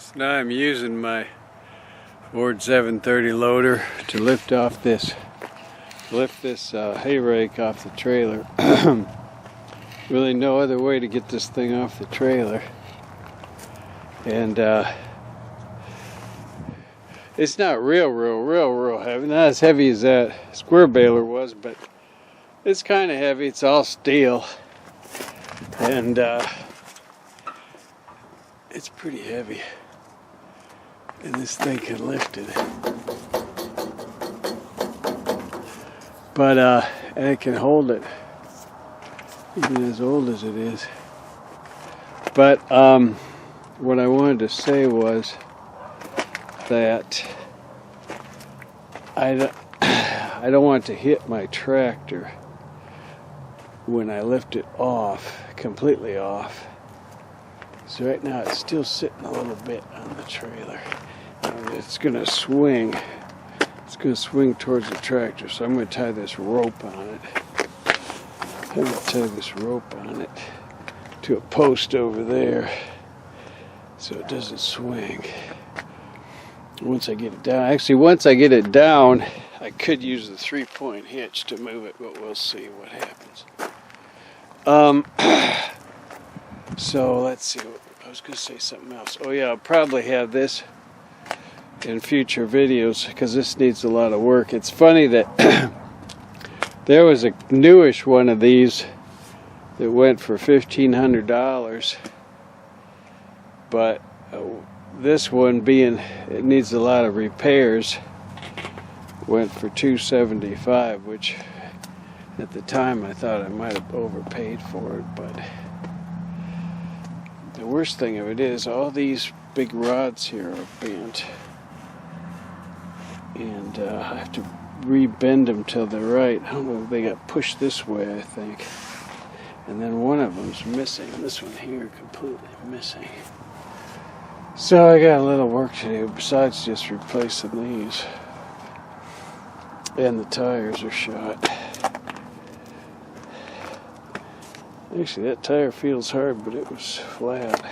So now I'm using my Ford 730 loader to lift this hay rake off the trailer. Really no other way to get this thing off the trailer. And it's not real heavy. Not as heavy as that square baler was, but it's kind of heavy. It's all steel. And it's pretty heavy. And this thing can lift it. But and it can hold it, even as old as it is. But what I wanted to say was that I don't want to hit my tractor when I lift it off, completely off. So right now it's still sitting a little bit on the trailer. And it's going to swing. It's going to swing towards the tractor. So I'm going to tie this rope on it. I'm going to tie this rope on it to a post over there so it doesn't swing. Once I get it down, actually once I get it down, I could use the 3-point hitch to move it, but we'll see what happens. So let's see, I was going to say something else. Oh yeah, I'll probably have this in future videos because this needs a lot of work. It's funny that there was a newish one of these that went for $1,500, but this one, being it needs a lot of repairs, went for $275, which at the time I thought I might have overpaid for it. But the worst thing of it is all these big rods here are bent, and I have to re-bend them till they're right. I don't know if they got pushed this way, I think. And then one of them's missing. This one here completely missing. So I got a little work to do besides just replacing these. And the tires are shot. Actually, that tire feels hard, but it was flat.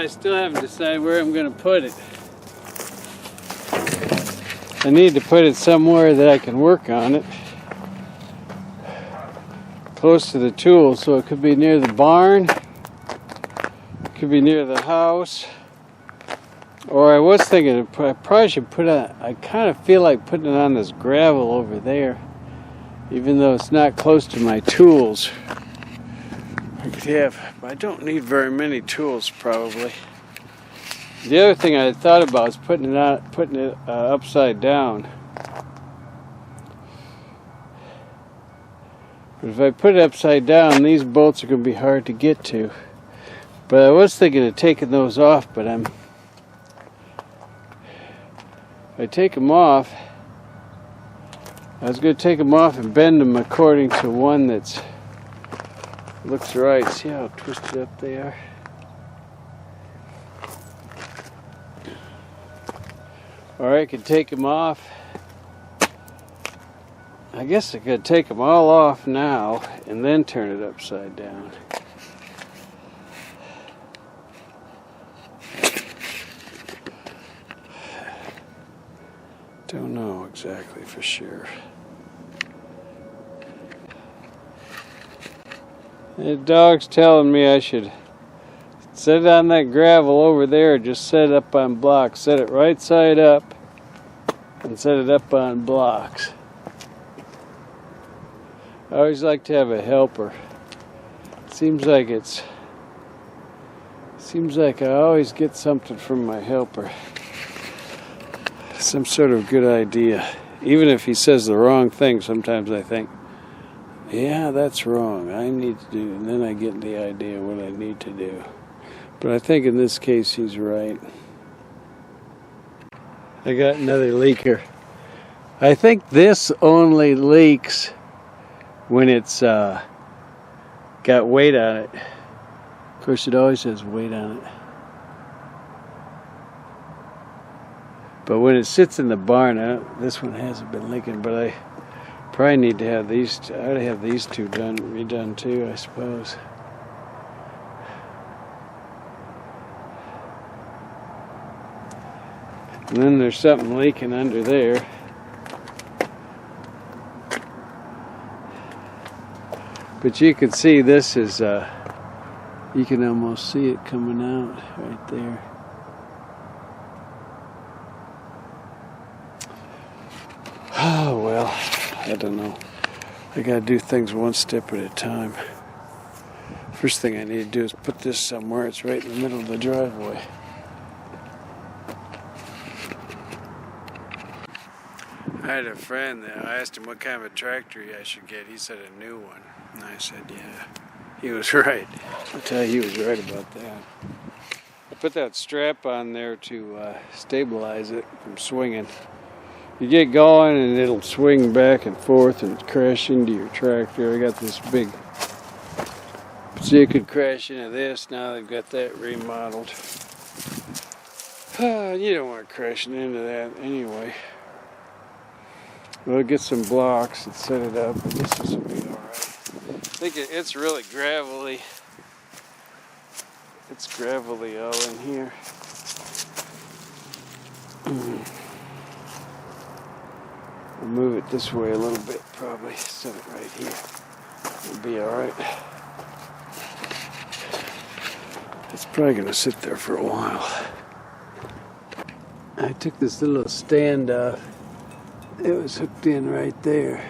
I still haven't decided where I'm going to put it. I need to put it somewhere that I can work on it. Close to the tools, so it could be near the barn, it could be near the house, or I was thinking I probably should put it, I kind of feel like putting it on this gravel over there, even though it's not close to my tools. I could have, I don't need very many tools probably. The other thing I had thought about is putting it upside down. But if I put it upside down, these bolts are going to be hard to get to. But I was thinking of taking those off, but if I take them off, I was going to take them off and bend them according to one that's looks right. See how twisted up they are? Or I could take them off. I guess I could take them all off now and then turn it upside down. Don't know exactly for sure. The dog's telling me I should set it on that gravel over there, just set it up on blocks. Set it right side up and set it up on blocks. I always like to have a helper. Seems like I always get something from my helper. Some sort of good idea. Even if he says the wrong thing, sometimes I think, yeah, that's wrong. I need to do, and then I get the idea of what I need to do. But I think in this case he's right. I got another leaker. I think this only leaks when it's got weight on it. Of course, it always has weight on it. But when it sits in the barn, this one hasn't been leaking, but I probably need to have these, I ought to have these two redone too, I suppose. And then there's something leaking under there. But you can see this is, you can almost see it coming out right there. Oh, well, I don't know. I gotta do things one step at a time. First thing I need to do is put this somewhere. It's right in the middle of the driveway. I had a friend that I asked him what kind of a tractor I should get. He said a new one. And I said, yeah, he was right. I'll tell you, he was right about that. I put that strap on there to stabilize it from swinging. You get going and it'll swing back and forth and crash into your tractor. I got this big, so you could crash into this. Now they've got that remodeled. You don't want crashing into that anyway. We'll get some blocks and set it up. I guess this will be alright. I think it's really gravelly. It's gravelly all in here. I'll move it this way a little bit, probably. Set it right here. It'll be alright. It's probably going to sit there for a while. I took this little stand off. It was hooked in right there.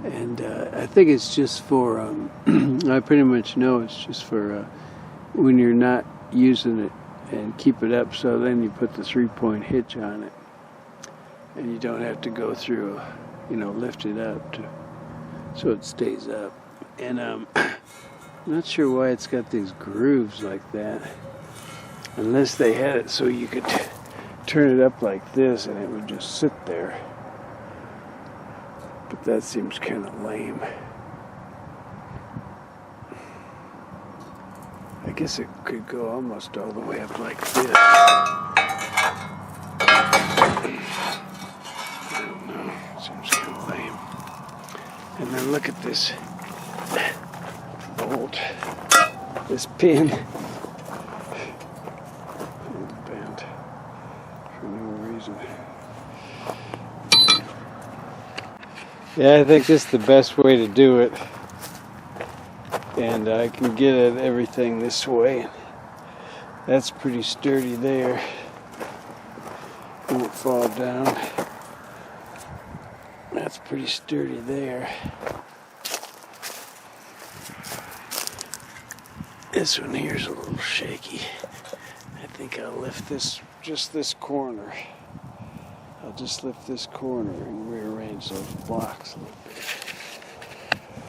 And I think it's just for, I pretty much know it's just for when you're not using it and keep it up, so then you put the 3-point hitch on it. And you don't have to go through, lift it up so it stays up. And I'm not sure why it's got these grooves like that. Unless they had it so you could turn it up like this and it would just sit there. But that seems kind of lame. I guess it could go almost all the way up like this. I don't know. Seems kind of lame. And then look at this bolt. This pin. Yeah, I think this is the best way to do it. And I can get at everything this way. That's pretty sturdy there. Won't fall down. That's pretty sturdy there. This one here is a little shaky. I think I'll lift this, just this corner. I'll just lift this corner and rearrange those blocks a little bit.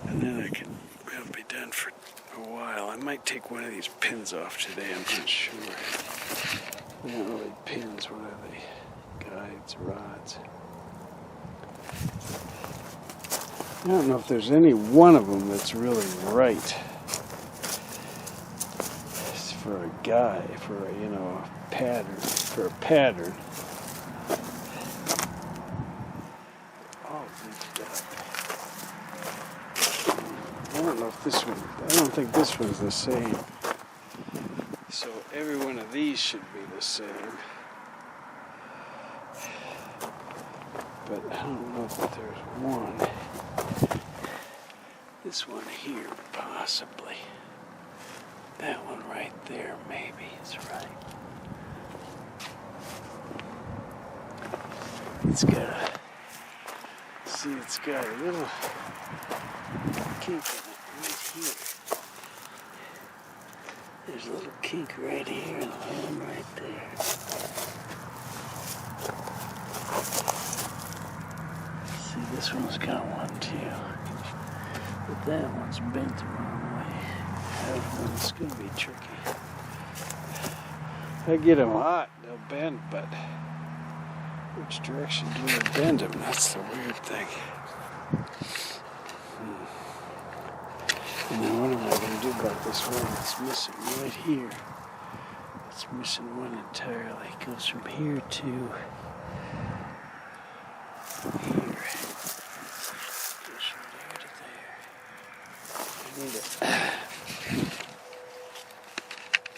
And then it'll be done for a while. I might take one of these pins off today, I'm not sure. They're not really pins, what are they? Guides, rods. I don't know if there's any one of them that's really right. It's for a guy, for a, a pattern, for a pattern. All linked up. I don't know if this one, I don't think this one's the same. So every one of these should be the same. But I don't know if there's one. This one here, possibly. That one right there, maybe is right. It's got a little kink in it right here. There's a little kink right here and one right there. See, this one's got one too. But that one's bent the wrong way. That one's going to be tricky. If I get them hot, they'll bend, but which direction do they bend them? That's the weird thing. And then what am I going to do about this one that's missing right here? It's missing one entirely. It goes from here to here. Goes from there to there. I need it.